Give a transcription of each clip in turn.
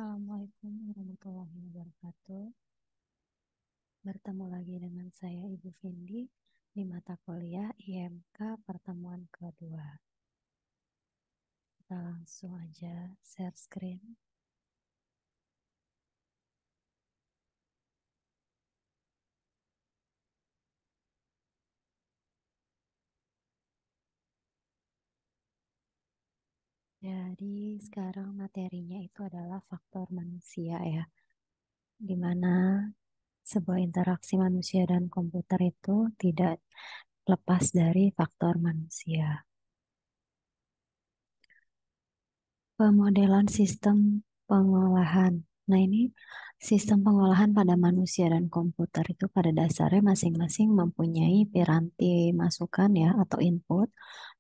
Assalamualaikum warahmatullahi wabarakatuh. Bertemu lagi dengan saya Ibu Vindi di mata kuliah IMK pertemuan kedua. Kita langsung aja share screen. Jadi sekarang materinya itu adalah faktor manusia ya, di mana sebuah interaksi manusia dan komputer itu tidak lepas dari faktor manusia. Pemodelan sistem pengolahan. Nah, ini sistem pengolahan pada manusia dan komputer itu pada dasarnya masing-masing mempunyai piranti masukan ya atau input,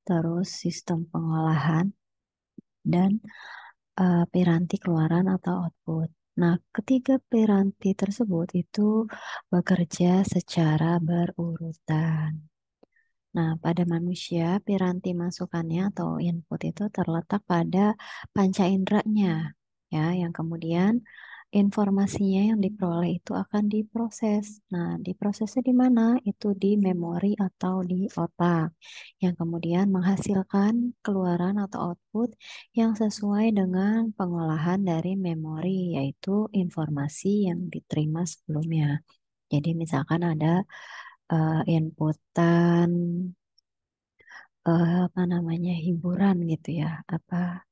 terus sistem pengolahan dan piranti keluaran atau output. Nah, ketiga piranti tersebut itu bekerja secara berurutan. Nah, pada manusia, piranti masukannya atau input itu terletak pada panca inderanya, ya, yang kemudian informasinya yang diperoleh itu akan diproses. Nah, diprosesnya di mana? Itu di memori atau di otak, yang kemudian menghasilkan keluaran atau output yang sesuai dengan pengolahan dari memori, yaitu informasi yang diterima sebelumnya. Jadi, misalkan ada inputan apa namanya hiburan gitu ya, apa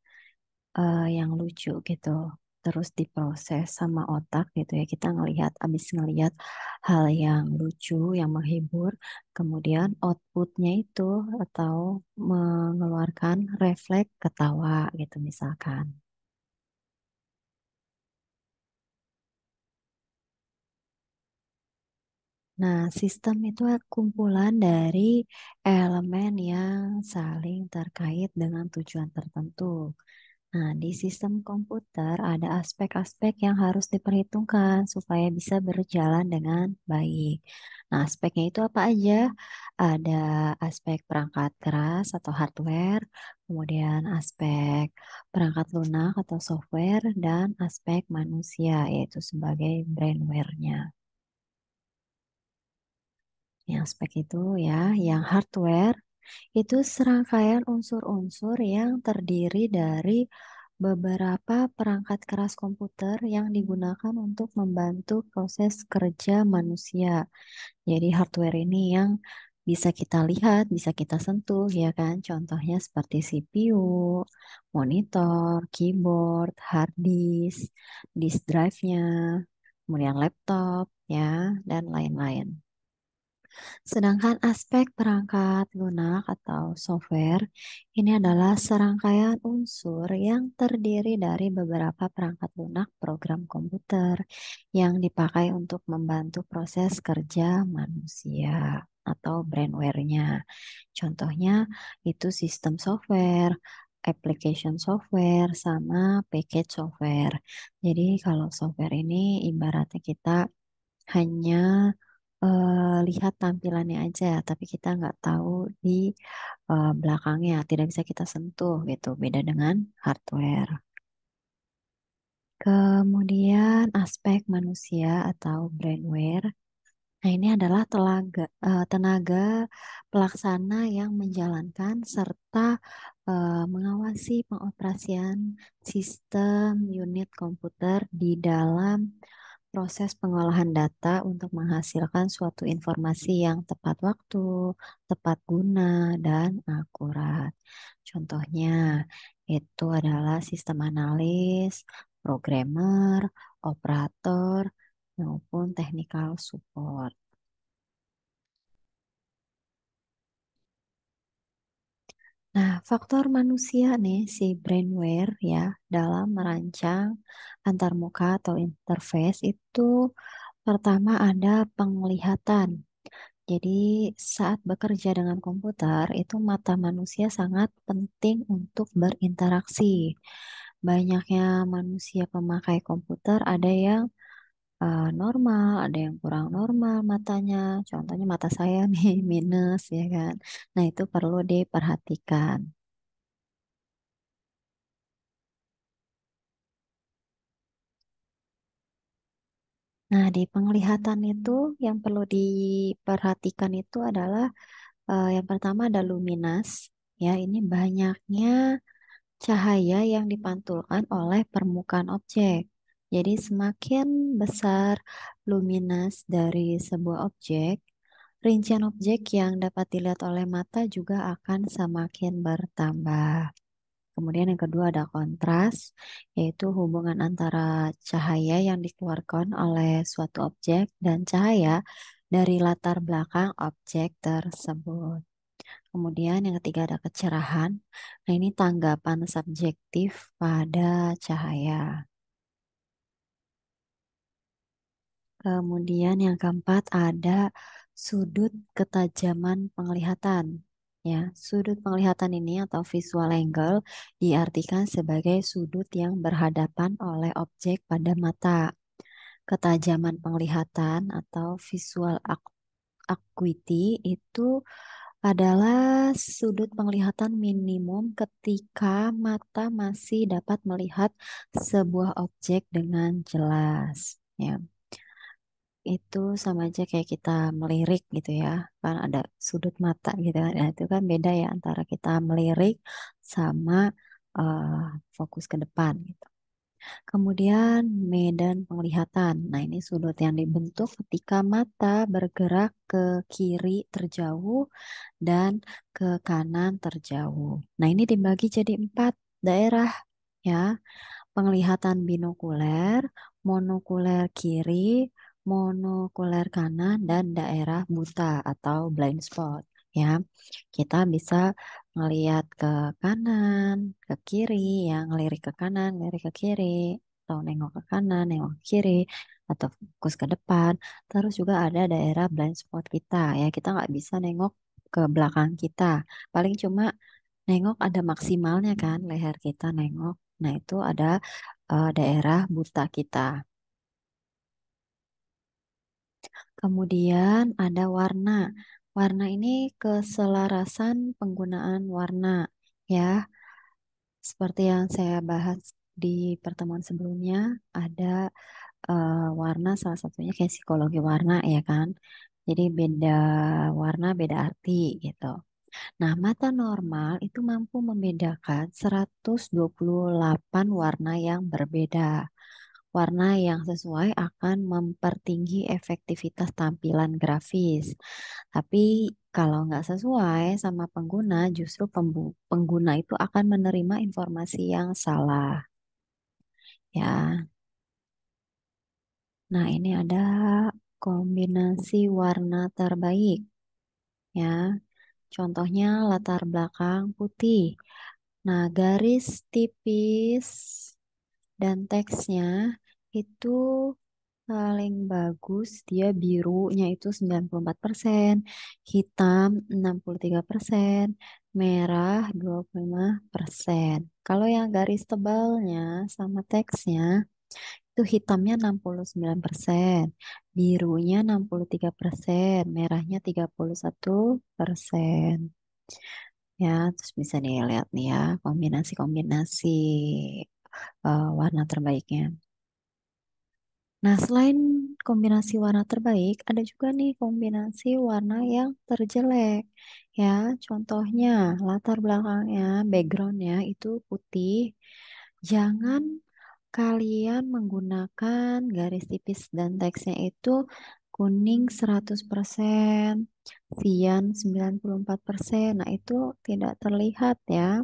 yang lucu gitu, terus diproses sama otak gitu ya. Kita abis ngelihat hal yang lucu, yang menghibur, kemudian outputnya itu atau mengeluarkan refleks ketawa gitu misalkan. Nah, sistem itu kumpulan dari elemen yang saling terkait dengan tujuan tertentu. Nah, di sistem komputer ada aspek-aspek yang harus diperhitungkan supaya bisa berjalan dengan baik. Nah, aspeknya itu apa aja? Ada aspek perangkat keras atau hardware, kemudian aspek perangkat lunak atau software, dan aspek manusia, yaitu sebagai brainware-nya. Yang aspek itu ya, yang hardware itu serangkaian unsur-unsur yang terdiri dari beberapa perangkat keras komputer yang digunakan untuk membantu proses kerja manusia. Jadi hardware ini yang bisa kita lihat, bisa kita sentuh ya kan. Contohnya seperti CPU, monitor, keyboard, hard disk drive-nya, kemudian laptop ya, dan lain-lain. Sedangkan aspek perangkat lunak atau software ini adalah serangkaian unsur yang terdiri dari beberapa perangkat lunak program komputer yang dipakai untuk membantu proses kerja manusia atau brainware-nya. Contohnya itu sistem software, application software, sama package software. Jadi kalau software ini ibaratnya kita hanya lihat tampilannya aja, tapi kita nggak tahu di belakangnya, tidak bisa kita sentuh gitu. Beda dengan hardware. Kemudian aspek manusia atau brainware. Nah, ini adalah tenaga pelaksana yang menjalankan serta mengawasi pengoperasian sistem unit komputer di dalam proses pengolahan data untuk menghasilkan suatu informasi yang tepat waktu, tepat guna, dan akurat. Contohnya, itu adalah sistem analis, programmer, operator, maupun technical support. Nah, faktor manusia nih, si brainware ya, dalam merancang antarmuka atau interface itu pertama ada penglihatan. Jadi saat bekerja dengan komputer, itu mata manusia sangat penting untuk berinteraksi. Banyaknya manusia pemakai komputer ada yang normal, ada yang kurang normal matanya. Contohnya mata saya nih minus ya kan. Nah, itu perlu diperhatikan. Nah, di penglihatan itu yang perlu diperhatikan itu adalah yang pertama ada luminas. Ya, ini banyaknya cahaya yang dipantulkan oleh permukaan objek. Jadi semakin besar luminas dari sebuah objek, rincian objek yang dapat dilihat oleh mata juga akan semakin bertambah. Kemudian yang kedua ada kontras, yaitu hubungan antara cahaya yang dikeluarkan oleh suatu objek dan cahaya dari latar belakang objek tersebut. Kemudian yang ketiga ada kecerahan. Nah, ini tanggapan subjektif pada cahaya. Kemudian yang keempat ada sudut ketajaman penglihatan. Ya, sudut penglihatan ini atau visual angle diartikan sebagai sudut yang berhadapan oleh objek pada mata. Ketajaman penglihatan atau visual acuity itu adalah sudut penglihatan minimum ketika mata masih dapat melihat sebuah objek dengan jelas. Ya, itu sama aja kayak kita melirik gitu ya. Kan ada sudut mata gitu kan. Nah, itu kan beda ya antara kita melirik sama eh, fokus ke depan gitu. Kemudian medan penglihatan. Nah, ini sudut yang dibentuk ketika mata bergerak ke kiri terjauh dan ke kanan terjauh. Nah, ini dibagi jadi 4 daerah ya. Penglihatan binokuler, monokuler kiri, monokuler kanan, dan daerah buta atau blind spot. Ya, kita bisa ngelihat ke kanan, ke kiri, yang ngelirik ke kanan, ngelirik ke kiri, atau nengok ke kanan, nengok ke kiri, atau fokus ke depan. Terus juga ada daerah blind spot kita. Ya, kita nggak bisa nengok ke belakang kita. Paling cuma nengok ada maksimalnya kan, leher kita nengok. Nah, itu ada daerah buta kita. Kemudian ada warna. Warna ini keselarasan penggunaan warna. Ya, seperti yang saya bahas di pertemuan sebelumnya, ada warna salah satunya kayak psikologi warna ya kan. Jadi beda warna, beda arti gitu. Nah, mata normal itu mampu membedakan 128 warna yang berbeda. Warna yang sesuai akan mempertinggi efektivitas tampilan grafis. Tapi kalau nggak sesuai sama pengguna, justru pengguna itu akan menerima informasi yang salah. Ya, nah ini ada kombinasi warna terbaik. Ya, contohnya latar belakang putih. Nah, garis tipis dan teksnya itu paling bagus dia birunya itu 94%, hitam 63%, merah 25%. Kalau yang garis tebalnya sama teksnya itu hitamnya 69%, birunya 63%, merahnya 31%. Ya, terus bisa dilihat nih ya kombinasi-kombinasi warna terbaiknya. Nah, selain kombinasi warna terbaik, ada juga nih kombinasi warna yang terjelek. Ya, contohnya latar belakangnya, backgroundnya itu putih. Jangan kalian menggunakan garis tipis dan teksnya itu kuning 100%, sian 94%. Nah, itu tidak terlihat ya.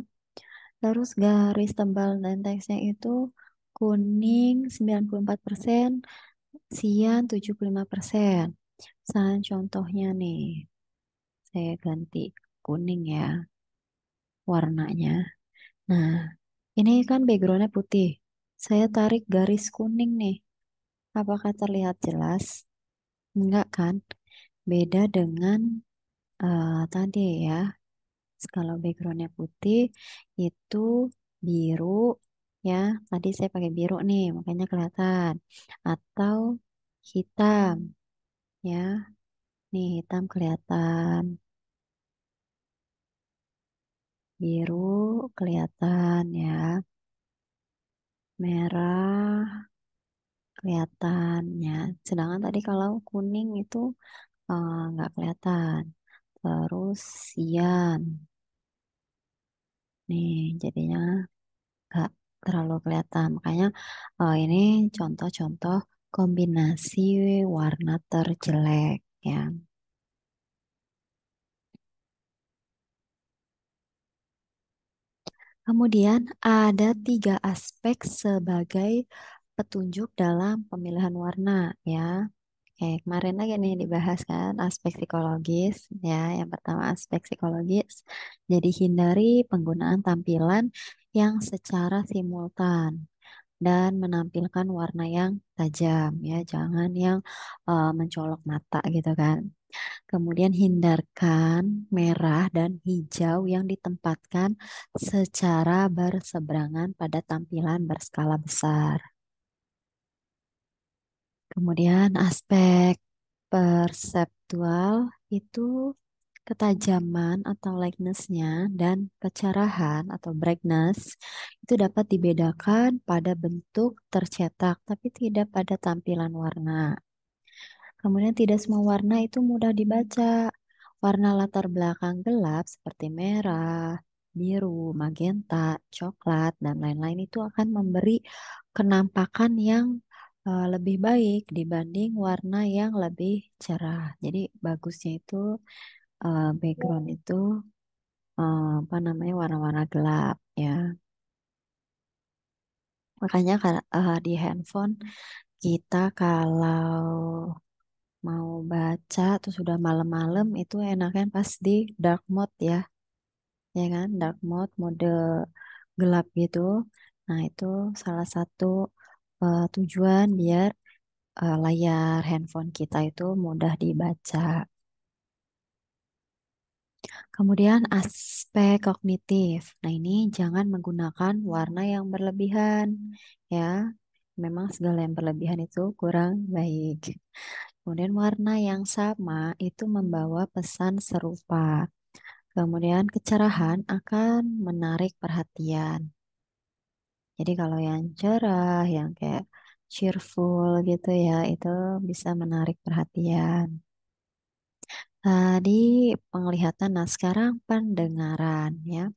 Terus garis tebal dan teksnya itu kuning 94%, sian 75%. Misalnya contohnya nih, saya ganti kuning ya warnanya. Nah, ini kan backgroundnya putih. Saya tarik garis kuning nih. Apakah terlihat jelas? Enggak kan? Beda dengan tadi ya. Kalau backgroundnya putih itu biru ya. Tadi saya pakai biru nih, makanya kelihatan. Atau hitam ya. Nih hitam kelihatan, biru kelihatan ya, merah kelihatannya. Sedangkan tadi kalau kuning itu nggak kelihatan. Terus sian, nih jadinya nggak terlalu kelihatan. Makanya ini contoh-contoh kombinasi warna terjelek ya. Kemudian ada tiga aspek sebagai petunjuk dalam pemilihan warna ya. Kayak kemarin lagi nih dibahas kan aspek psikologis ya. Yang pertama aspek psikologis. Jadi hindari penggunaan tampilan yang secara simultan dan menampilkan warna yang tajam ya. Jangan yang mencolok mata gitu kan. Kemudian hindarkan merah dan hijau yang ditempatkan secara berseberangan pada tampilan berskala besar. Kemudian aspek perseptual itu ketajaman atau lightness-nya dan kecerahan atau brightness itu dapat dibedakan pada bentuk tercetak tapi tidak pada tampilan warna. Kemudian tidak semua warna itu mudah dibaca. Warna latar belakang gelap seperti merah, biru, magenta, coklat, dan lain-lain itu akan memberi kenampakan yang lebih baik dibanding warna yang lebih cerah. Jadi bagusnya itu background itu apa namanya warna-warna gelap ya. Makanya di handphone kita kalau mau baca tuh sudah malam-malam itu enaknya pas di dark mode ya kan? Dark mode gelap gitu. Nah, itu salah satu tujuan biar layar handphone kita itu mudah dibaca. Kemudian aspek kognitif. Nah, ini jangan menggunakan warna yang berlebihan ya. Memang segala yang berlebihan itu kurang baik. Kemudian warna yang sama itu membawa pesan serupa. Kemudian kecerahan akan menarik perhatian. Jadi kalau yang cerah, yang kayak cheerful gitu ya, itu bisa menarik perhatian. Tadi penglihatan, nah sekarang pendengaran ya.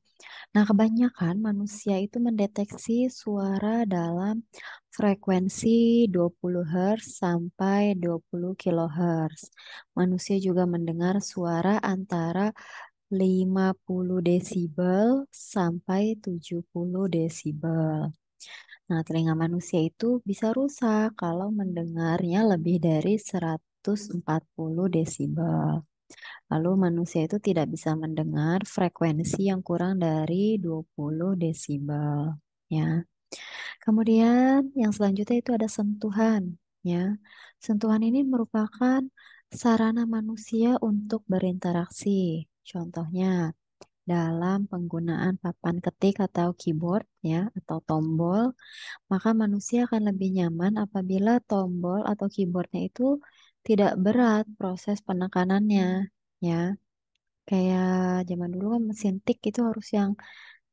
Nah, kebanyakan manusia itu mendeteksi suara dalam frekuensi 20 Hz sampai 20 kHz. Manusia juga mendengar suara antara 50 desibel sampai 70 desibel. Nah, telinga manusia itu bisa rusak kalau mendengarnya lebih dari 140 desibel. Lalu manusia itu tidak bisa mendengar frekuensi yang kurang dari 20 desibel. Ya. Kemudian yang selanjutnya itu ada sentuhan. Ya. Sentuhan ini merupakan sarana manusia untuk berinteraksi. Contohnya dalam penggunaan papan ketik atau keyboard ya atau tombol, maka manusia akan lebih nyaman apabila tombol atau keyboardnya itu tidak berat proses penekanannya ya. Kayak zaman dulu kan mesin tik itu harus yang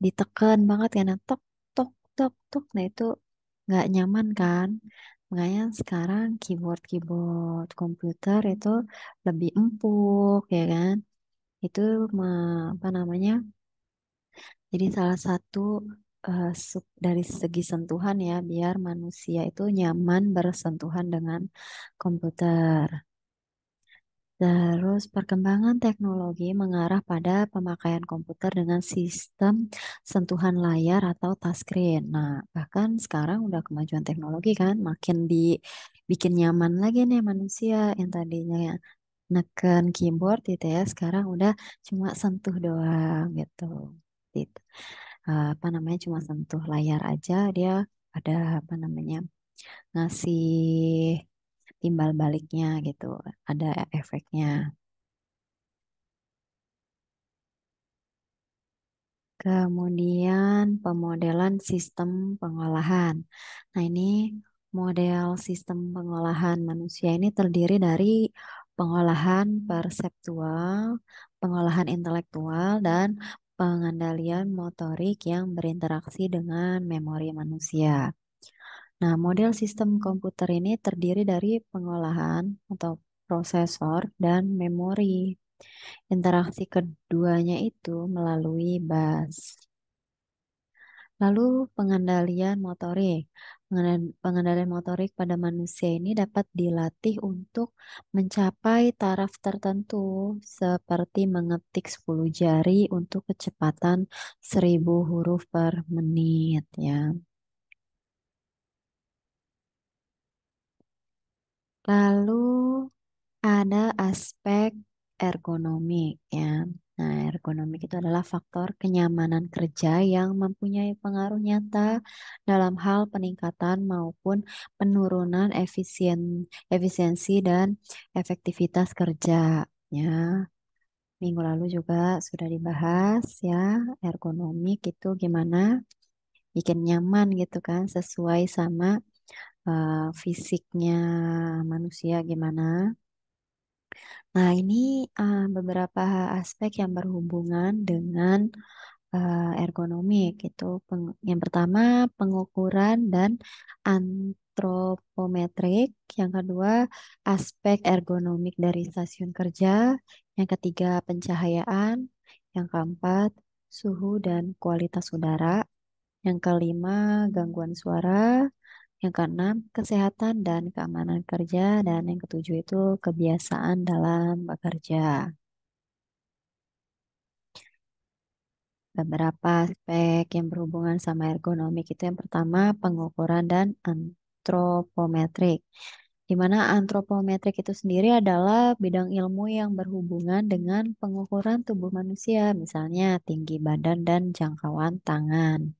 ditekan banget karena tok tok tok tok. Nah itu nggak nyaman kan. Makanya sekarang keyboard komputer itu lebih empuk ya kan. Itu apa namanya? Jadi salah satu dari segi sentuhan ya biar manusia itu nyaman bersentuhan dengan komputer. Terus perkembangan teknologi mengarah pada pemakaian komputer dengan sistem sentuhan layar atau touchscreen. Nah, bahkan sekarang udah kemajuan teknologi kan, makin dibikin nyaman lagi nih manusia yang tadinya neken keyboard gitu ya, sekarang udah cuma sentuh doang gitu. Gitu. Apa namanya cuma sentuh layar aja dia ada apa namanya ngasih timbal baliknya gitu, ada efeknya. Kemudian pemodelan sistem pengolahan. Nah, ini model sistem pengolahan manusia ini terdiri dari pengolahan perseptual, pengolahan intelektual, dan pengendalian motorik yang berinteraksi dengan memori manusia. Nah, model sistem komputer ini terdiri dari pengolahan atau prosesor dan memori. Interaksi keduanya itu melalui bus. Lalu pengendalian motorik. Pengendalian motorik pada manusia ini dapat dilatih untuk mencapai taraf tertentu seperti mengetik 10 jari untuk kecepatan 1.000 huruf per menit ya. Lalu ada aspek ergonomik ya. Nah, ergonomik itu adalah faktor kenyamanan kerja yang mempunyai pengaruh nyata dalam hal peningkatan maupun penurunan efisiensi dan efektivitas kerja. Ya, minggu lalu juga sudah dibahas ya, ergonomik itu gimana bikin nyaman gitu kan, sesuai sama fisiknya manusia gimana. Nah, ini beberapa aspek yang berhubungan dengan ergonomik. Yang pertama pengukuran dan antropometrik. Yang kedua aspek ergonomik dari stasiun kerja. Yang ketiga pencahayaan. Yang keempat suhu dan kualitas udara. Yang kelima gangguan suara. Yang keenam, kesehatan dan keamanan kerja. Dan yang ketujuh itu kebiasaan dalam bekerja. Beberapa aspek yang berhubungan sama ergonomik itu yang pertama, pengukuran dan antropometrik. Di mana antropometrik itu sendiri adalah bidang ilmu yang berhubungan dengan pengukuran tubuh manusia, misalnya tinggi badan dan jangkauan tangan.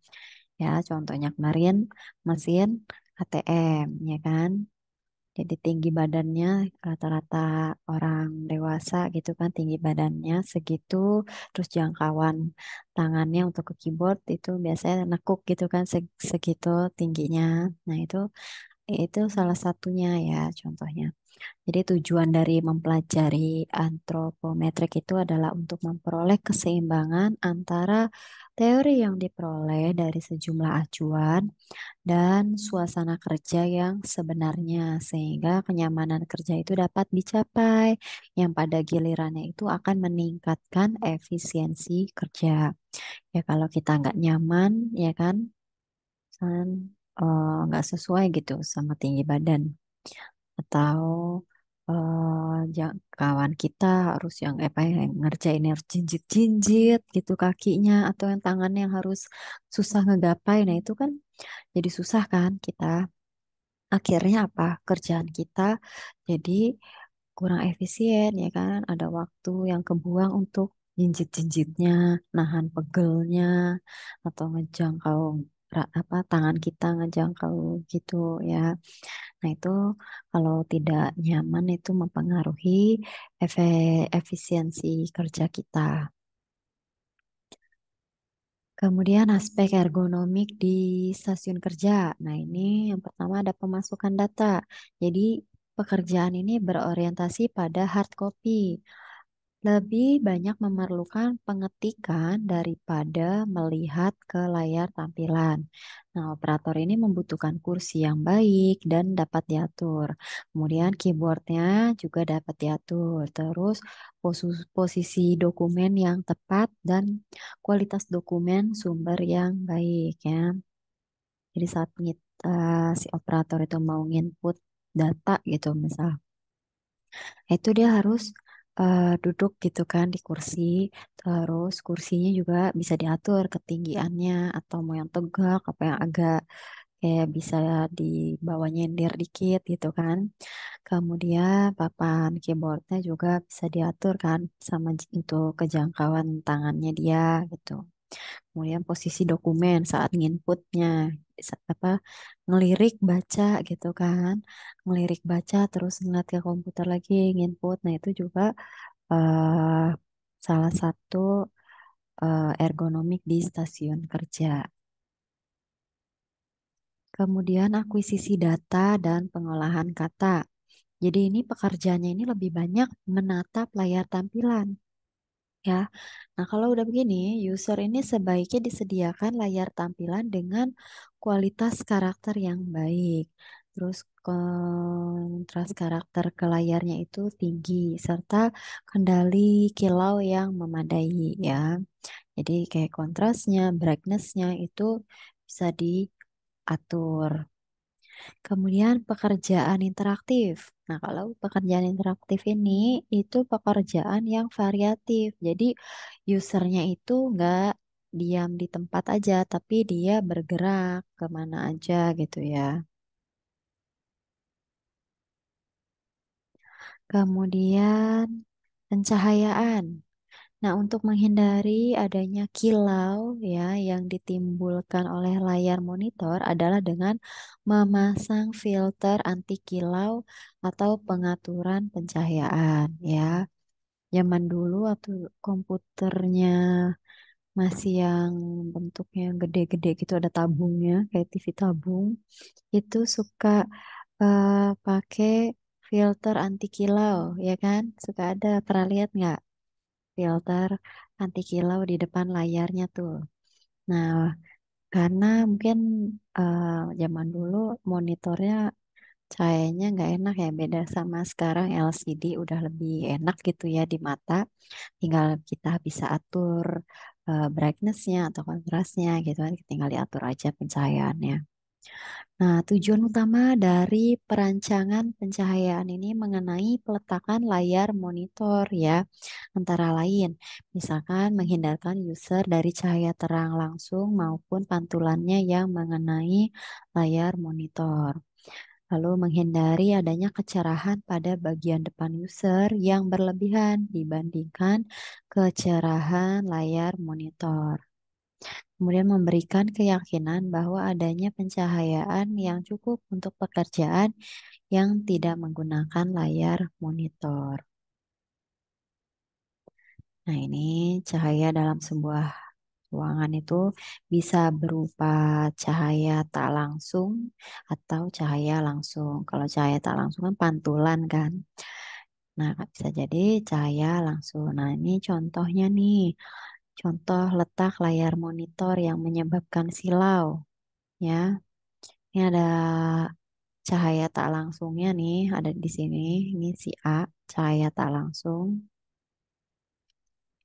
Ya, contohnya kemarin mesin ATM, ya kan? Jadi tinggi badannya rata-rata orang dewasa gitu kan tinggi badannya segitu, terus jangkauan tangannya untuk ke keyboard itu biasanya nekuk gitu kan segitu tingginya. Nah, itu salah satunya ya contohnya. Jadi tujuan dari mempelajari antropometrik itu adalah untuk memperoleh keseimbangan antara teori yang diperoleh dari sejumlah acuan dan suasana kerja yang sebenarnya sehingga kenyamanan kerja itu dapat dicapai yang pada gilirannya itu akan meningkatkan efisiensi kerja. Ya kalau kita nggak nyaman ya kan nggak sesuai gitu sama tinggi badan atau kawan kita harus yang apa ya yang ngerjain yang harus jinjit-jinjit gitu kakinya atau yang tangannya yang harus susah ngegapai. Nah, itu kan jadi susah kan kita. Akhirnya apa? Kerjaan kita jadi kurang efisien ya kan? Ada waktu yang kebuang untuk jinjit-jinjitnya, nahan pegelnya, atau ngejangkau apa tangan kita ngejangkau gitu ya. Nah itu kalau tidak nyaman itu mempengaruhi efisiensi kerja kita. Kemudian aspek ergonomik di stasiun kerja. Nah, ini yang pertama ada pemasukan data. Jadi, pekerjaan ini berorientasi pada hard copy. Lebih banyak memerlukan pengetikan daripada melihat ke layar tampilan. Nah, operator ini membutuhkan kursi yang baik dan dapat diatur. Kemudian keyboardnya juga dapat diatur. Terus posisi dokumen yang tepat dan kualitas dokumen sumber yang baik ya. Jadi saat si operator itu mau input data gitu misal itu dia harus duduk gitu kan di kursi, terus kursinya juga bisa diatur ketinggiannya atau mau yang tegak, apa yang agak kayak bisa dibawa nyender dikit gitu kan. Kemudian papan keyboardnya juga bisa diatur kan sama untuk kejangkauan tangannya dia gitu. Kemudian posisi dokumen saat nginputnya, apa ngelirik baca gitu kan, ngelirik baca terus ngeliat ke komputer lagi nginput. Nah itu juga eh, salah satu ergonomik di stasiun kerja. Kemudian akuisisi data dan pengolahan kata. Jadi ini pekerjaannya ini lebih banyak menatap layar tampilan ya. Nah, kalau udah begini, user ini sebaiknya disediakan layar tampilan dengan kualitas karakter yang baik. Terus kontras karakter ke layarnya itu tinggi, serta kendali kilau yang memadai ya. Jadi kayak kontrasnya, brightness-nya itu bisa diatur. Kemudian pekerjaan interaktif. Nah, kalau pekerjaan interaktif ini itu pekerjaan yang variatif. Jadi usernya itu nggak diam di tempat aja, tapi dia bergerak kemana aja gitu ya. Kemudian pencahayaan. Nah, untuk menghindari adanya kilau ya yang ditimbulkan oleh layar monitor adalah dengan memasang filter anti kilau atau pengaturan pencahayaan ya. Zaman dulu waktu komputernya masih yang bentuknya gede-gede gitu ada tabungnya kayak TV tabung itu suka eh, pakai filter anti kilau ya kan? Suka ada pernah lihat nggak? Filter anti kilau di depan layarnya tuh. Nah, karena mungkin eh, zaman dulu monitornya cahayanya nggak enak ya, beda sama sekarang LCD udah lebih enak gitu ya di mata. Tinggal kita bisa atur brightness-nya atau kontrasnya gitu kan, tinggal diatur aja pencahayaannya. Nah, tujuan utama dari perancangan pencahayaan ini mengenai peletakan layar monitor ya, antara lain, misalkan menghindarkan user dari cahaya terang langsung maupun pantulannya yang mengenai layar monitor. Lalu menghindari adanya kecerahan pada bagian depan user yang berlebihan dibandingkan kecerahan layar monitor. Kemudian memberikan keyakinan bahwa adanya pencahayaan yang cukup untuk pekerjaan yang tidak menggunakan layar monitor. Nah, ini cahaya dalam sebuah ruangan itu bisa berupa cahaya tak langsung atau cahaya langsung. Kalau cahaya tak langsung kan pantulan kan. Nah, bisa jadi cahaya langsung. Nah, ini contohnya nih. Contoh letak layar monitor yang menyebabkan silau. Ya, ini ada cahaya tak langsungnya nih, ada di sini. Ini si A, cahaya tak langsung.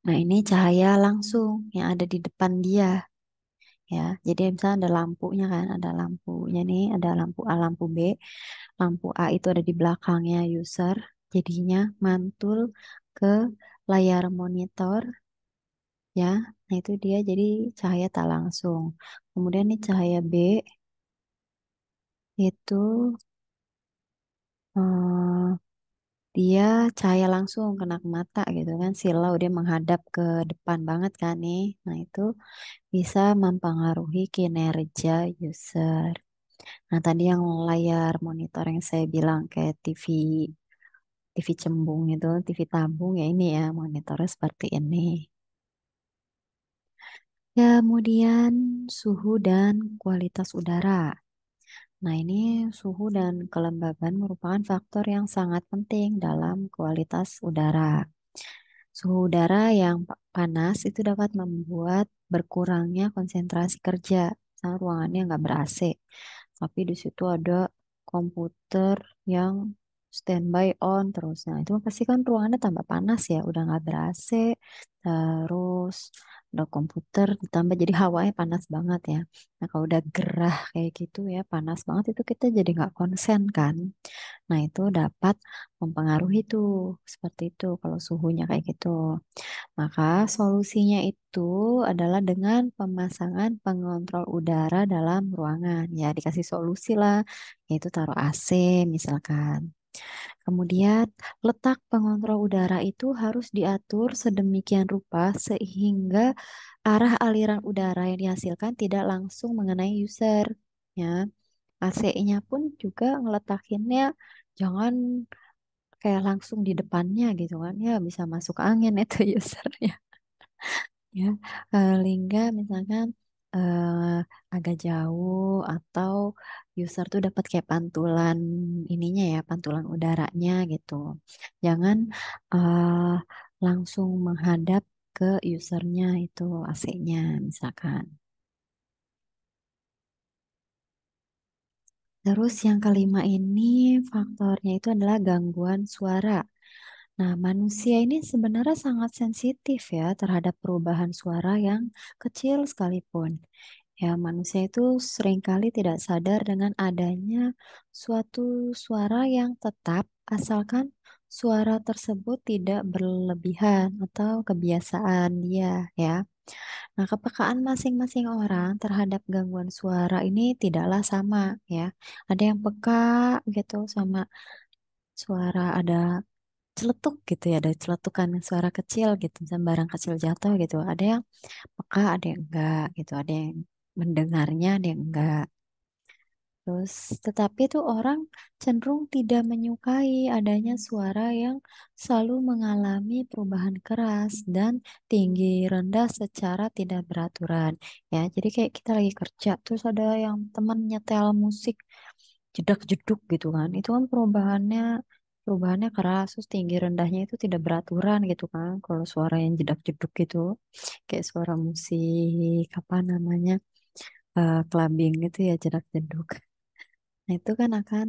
Nah, ini cahaya langsung yang ada di depan dia. Ya, jadi misalnya ada lampunya kan, ada lampunya nih, ada lampu A, lampu B. Lampu A itu ada di belakangnya user, jadinya mantul ke layar monitor ya. Nah, itu dia jadi cahaya tak langsung. Kemudian nih cahaya B itu dia cahaya langsung kena ke mata gitu kan, silau dia menghadap ke depan banget kan nih. Nah, itu bisa mempengaruhi kinerja user. Nah, tadi yang layar monitor yang saya bilang kayak TV cembung itu, TV tabung ya ini ya monitornya seperti ini. Kemudian suhu dan kualitas udara. Nah, ini suhu dan kelembaban merupakan faktor yang sangat penting dalam kualitas udara. Suhu udara yang panas itu dapat membuat berkurangnya konsentrasi kerja. Misalnya ruangannya nggak ber-AC, tapi di situ ada komputer yang standby on terus. Nah, itu pasti kan ruangannya tambah panas ya, udah nggak ber-AC, terus ada komputer ditambah jadi hawanya panas banget ya. Nah, kalau udah gerah kayak gitu ya, panas banget itu kita jadi nggak konsen kan. Nah, itu dapat mempengaruhi tuh seperti itu kalau suhunya kayak gitu. Maka solusinya itu adalah dengan pemasangan pengontrol udara dalam ruangan. Ya, dikasih solusi lah, yaitu taruh AC misalkan. Kemudian letak pengontrol udara itu harus diatur sedemikian rupa sehingga arah aliran udara yang dihasilkan tidak langsung mengenai user. Ya, AC-nya pun juga ngeletakinnya jangan kayak langsung di depannya gitu kan ya bisa masuk angin itu usernya ya. Lingga misalkan agak jauh atau user tuh dapat kayak pantulan ininya ya pantulan udaranya gitu, jangan eh, langsung menghadap ke usernya itu AC-nya misalkan. Terus yang kelima ini faktornya itu adalah gangguan suara. Nah, manusia ini sebenarnya sangat sensitif ya terhadap perubahan suara yang kecil sekalipun. Ya, manusia itu seringkali tidak sadar dengan adanya suatu suara yang tetap asalkan suara tersebut tidak berlebihan atau kebiasaan dia ya. Nah, kepekaan masing-masing orang terhadap gangguan suara ini tidaklah sama ya. Ada yang peka gitu sama suara ada celetuk gitu ya, ada celetukan suara kecil gitu, misalnya barang kecil jatuh gitu. Ada yang peka, ada yang enggak gitu, ada yang mendengarnya, ada yang enggak. Terus, tetapi itu orang cenderung tidak menyukai adanya suara yang selalu mengalami perubahan keras dan tinggi rendah secara tidak beraturan. Ya, jadi kayak kita lagi kerja, terus ada yang teman nyetel musik jedak-jeduk gitu kan. Itu kan perubahannya keras, terus tinggi rendahnya itu tidak beraturan gitu kan. Kalau suara yang jedak-jeduk gitu, kayak suara musik apa namanya? Clubbing gitu ya jedak-jeduk. Nah, itu kan akan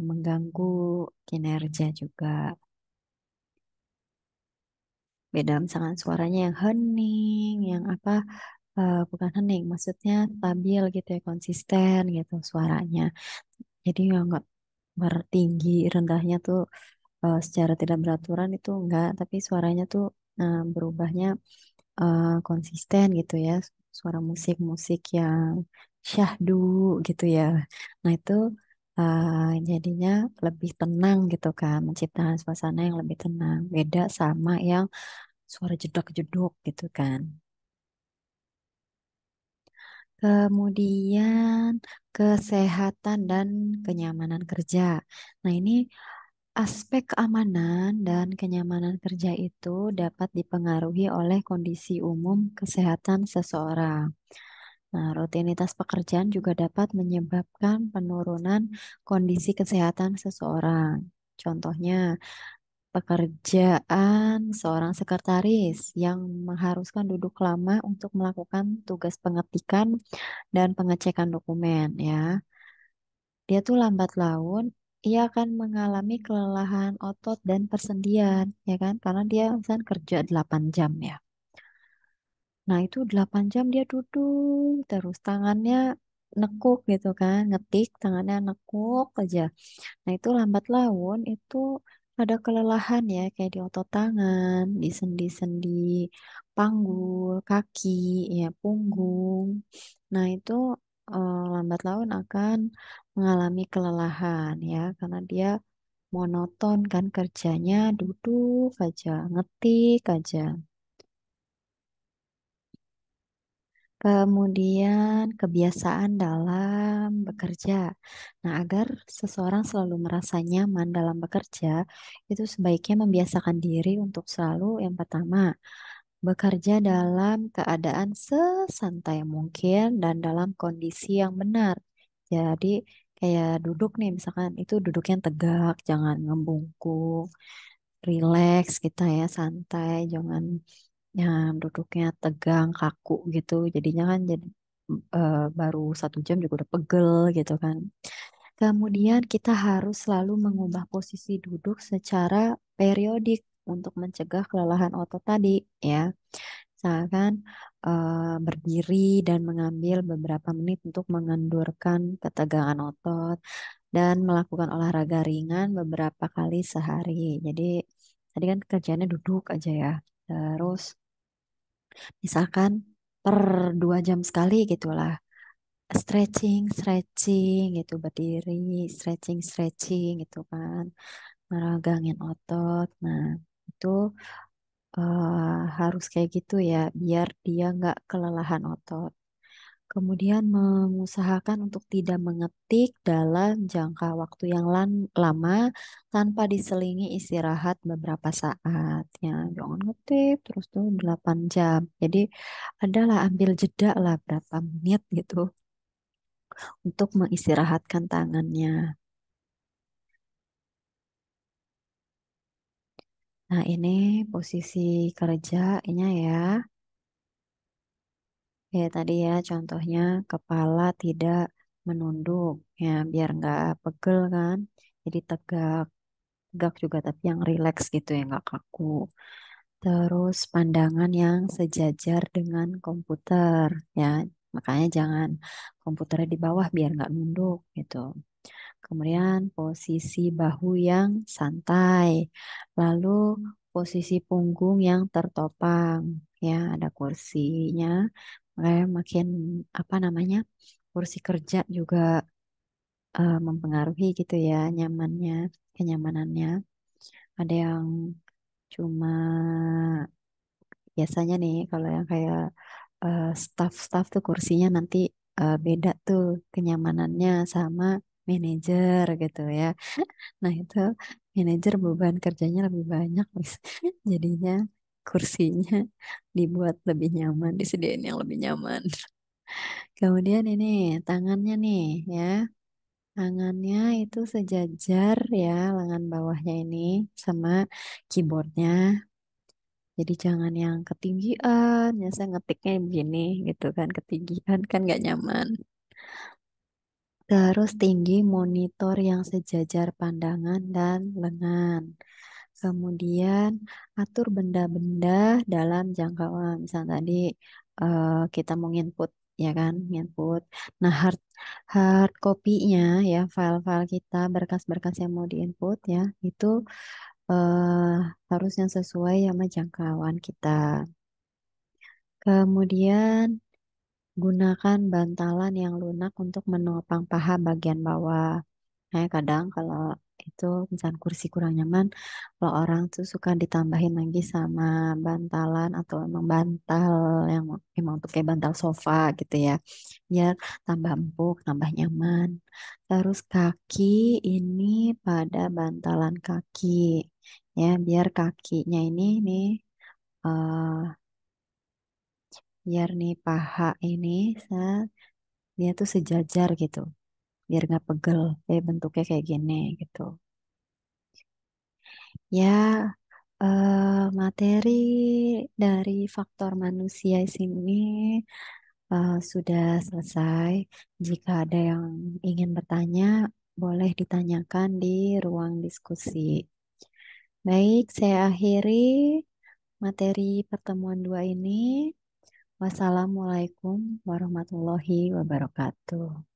mengganggu kinerja juga. Beda misalkan suaranya yang hening, yang apa, bukan hening, maksudnya stabil gitu ya, konsisten gitu suaranya. Jadi nggak bertinggi rendahnya tuh secara tidak beraturan itu enggak, tapi suaranya tuh berubahnya konsisten gitu ya, suara musik-musik yang syahdu gitu ya. Nah itu jadinya lebih tenang gitu kan, menciptakan suasana yang lebih tenang. Beda sama yang suara jedak-jeduk gitu kan. Kemudian kesehatan dan kenyamanan kerja. Nah ini aspek keamanan dan kenyamanan kerja itu dapat dipengaruhi oleh kondisi umum kesehatan seseorang. Nah, rutinitas pekerjaan juga dapat menyebabkan penurunan kondisi kesehatan seseorang. Contohnya, pekerjaan seorang sekretaris yang mengharuskan duduk lama untuk melakukan tugas pengetikan dan pengecekan dokumen, ya. Dia tuh lambat laun, ia akan mengalami kelelahan otot dan persendian, ya kan? Karena dia misalnya kerja 8 jam ya. Nah, itu 8 jam dia duduk terus tangannya nekuk gitu kan, ngetik tangannya nekuk aja. Nah, itu lambat laun itu ada kelelahan ya, kayak di otot tangan, di sendi-sendi panggul, kaki, ya punggung. Nah, itu lambat laun akan mengalami kelelahan ya, karena dia monoton kan kerjanya duduk aja, ngetik aja. Kemudian kebiasaan dalam bekerja. Nah, agar seseorang selalu merasa nyaman dalam bekerja, itu sebaiknya membiasakan diri untuk selalu yang pertama, bekerja dalam keadaan sesantai mungkin dan dalam kondisi yang benar. Jadi, kayak duduk nih, misalkan itu duduknya tegak, jangan ngebungkuk, rileks kita ya, santai, jangan ya duduknya tegang kaku gitu jadinya kan jadi baru 1 jam juga udah pegel gitu kan. Kemudian kita harus selalu mengubah posisi duduk secara periodik untuk mencegah kelelahan otot tadi ya. Misalkan berdiri dan mengambil beberapa menit untuk mengendurkan ketegangan otot dan melakukan olahraga ringan beberapa kali sehari. Jadi tadi kan kerjanya duduk aja ya. Terus misalkan per 2 jam sekali gitulah. Stretching, stretching gitu, berdiri, stretching, stretching gitu kan. Meragangin otot. Nah, itu harus kayak gitu ya, biar dia nggak kelelahan otot. Kemudian mengusahakan untuk tidak mengetik dalam jangka waktu yang lama tanpa diselingi istirahat beberapa saat. Ya, jangan ngetik terus tuh 8 jam. Jadi adalah ambil jeda lah berapa menit gitu untuk mengistirahatkan tangannya. Nah, ini posisi kerjanya ya. Ya tadi ya contohnya kepala tidak menunduk ya biar nggak pegel kan. Jadi tegak, tegak juga tapi yang rileks gitu ya nggak kaku. Terus pandangan yang sejajar dengan komputer ya. Makanya jangan komputernya di bawah biar nggak nunduk gitu. Kemudian posisi bahu yang santai. Lalu posisi punggung yang tertopang. Ya, ada kursinya. Makanya makin apa namanya? Kursi kerja juga mempengaruhi gitu ya nyamannya, kenyamanannya. Ada yang cuma biasanya nih kalau yang kayak staff-staff tuh kursinya nanti beda tuh kenyamanannya sama manajer gitu ya. Nah itu manajer beban kerjanya lebih banyak, Miss. Jadinya kursinya dibuat lebih nyaman, disediain yang lebih nyaman. Kemudian ini tangannya nih ya. Tangannya itu sejajar ya, lengan bawahnya ini sama keyboardnya. Jadi jangan yang ketinggian, ya saya ngetiknya begini gitu kan, ketinggian kan nggak nyaman. Terus tinggi monitor yang sejajar pandangan dan lengan. Kemudian atur benda-benda dalam jangkauan. Misal tadi kita mau input ya kan, input. Nah, hard copy-nya ya, file-file kita, berkas-berkas yang mau diinput ya, itu eh, harus yang sesuai sama jangkauan kita. Kemudian gunakan bantalan yang lunak untuk menopang paha bagian bawah. Kadang kalau itu misalnya kursi kurang nyaman, kalau orang tuh suka ditambahin lagi sama bantalan atau emang bantal yang emang tuh kayak bantal sofa gitu ya, biar tambah empuk, tambah nyaman. Terus kaki ini pada bantalan kaki, ya biar kakinya ini nih, eh biar nih paha ini dia tuh sejajar gitu, biar nggak pegel, kayak bentuknya kayak gini gitu. Ya, materi dari faktor manusia sini sudah selesai. Jika ada yang ingin bertanya, boleh ditanyakan di ruang diskusi. Baik, saya akhiri materi pertemuan dua ini. Wassalamualaikum warahmatullahi wabarakatuh.